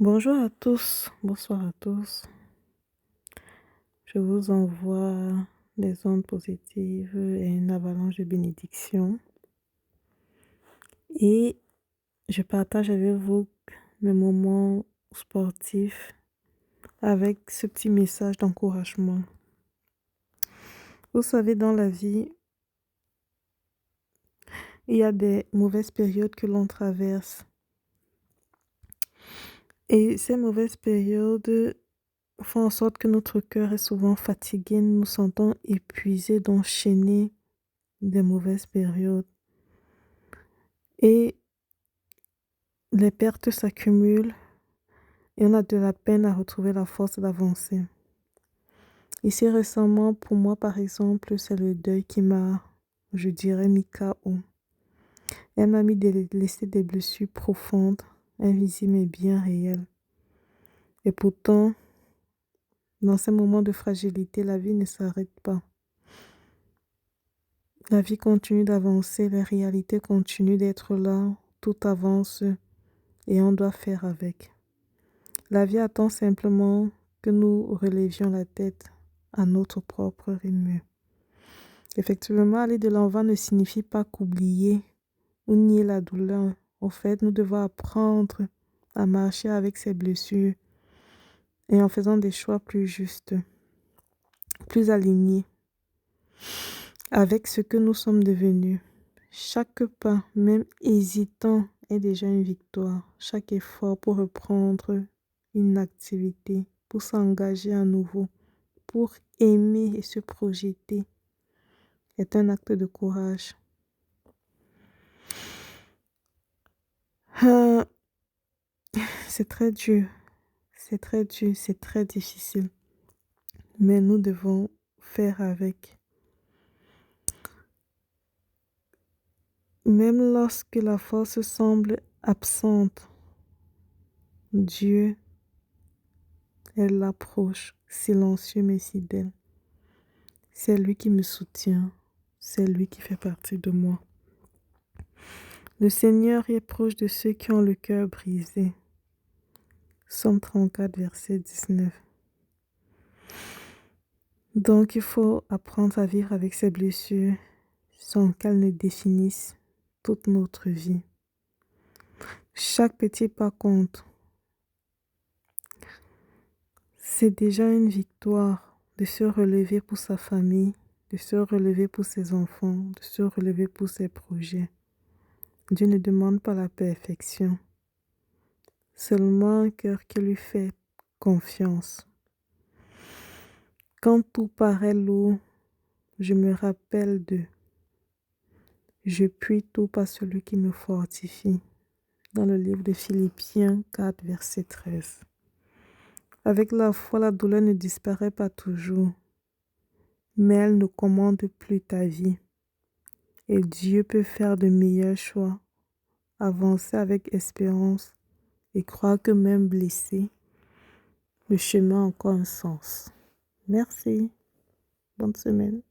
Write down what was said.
Bonjour à tous, bonsoir à tous. Je vous envoie des ondes positives et une avalanche de bénédictions. Et je partage avec vous mes moments sportifs avec ce petit message d'encouragement. Vous savez, dans la vie, il y a des mauvaises périodes que l'on traverse. Et ces mauvaises périodes font en sorte que notre cœur est souvent fatigué, nous nous sentons épuisés d'enchaîner des mauvaises périodes. Et les pertes s'accumulent et on a de la peine à retrouver la force d'avancer. Ici récemment, pour moi par exemple, c'est le deuil qui m'a, je dirais, mis KO. Elle m'a laissé des blessures profondes, invisibles et bien réelles. Et pourtant, dans ces moments de fragilité, la vie ne s'arrête pas. La vie continue d'avancer, les réalités continuent d'être là, tout avance et on doit faire avec. La vie attend simplement que nous relevions la tête à notre propre rythme. Effectivement, aller de l'avant ne signifie pas qu'oublier ou nier la douleur. En fait, nous devons apprendre à marcher avec ces blessures et en faisant des choix plus justes, plus alignés avec ce que nous sommes devenus. Chaque pas, même hésitant, est déjà une victoire. Chaque effort pour reprendre une activité, pour s'engager à nouveau, pour aimer et se projeter, est un acte de courage. Euh, c'est très dur, c'est très dur, c'est très difficile, mais nous devons faire avec. Même lorsque la force semble absente, Dieu est l'approche, silencieux mais fidèle. C'est lui qui me soutient, c'est lui qui fait partie de moi. Le Seigneur est proche de ceux qui ont le cœur brisé. Psaume 34, verset 19. Donc il faut apprendre à vivre avec ces blessures sans qu'elles ne définissent toute notre vie. Chaque petit pas compte. C'est déjà une victoire de se relever pour sa famille, de se relever pour ses enfants, de se relever pour ses projets. Dieu ne demande pas la perfection, seulement un cœur qui lui fait confiance. Quand tout paraît lourd, je me rappelle de Je puis tout par celui qui me fortifie. Dans le livre de Philippiens 4, verset 13. Avec la foi, la douleur ne disparaît pas toujours, mais elle ne commande plus ta vie. Et Dieu peut faire de meilleurs choix, avancer avec espérance et croire que même blessé, le chemin a encore un sens. Merci. Bonne semaine.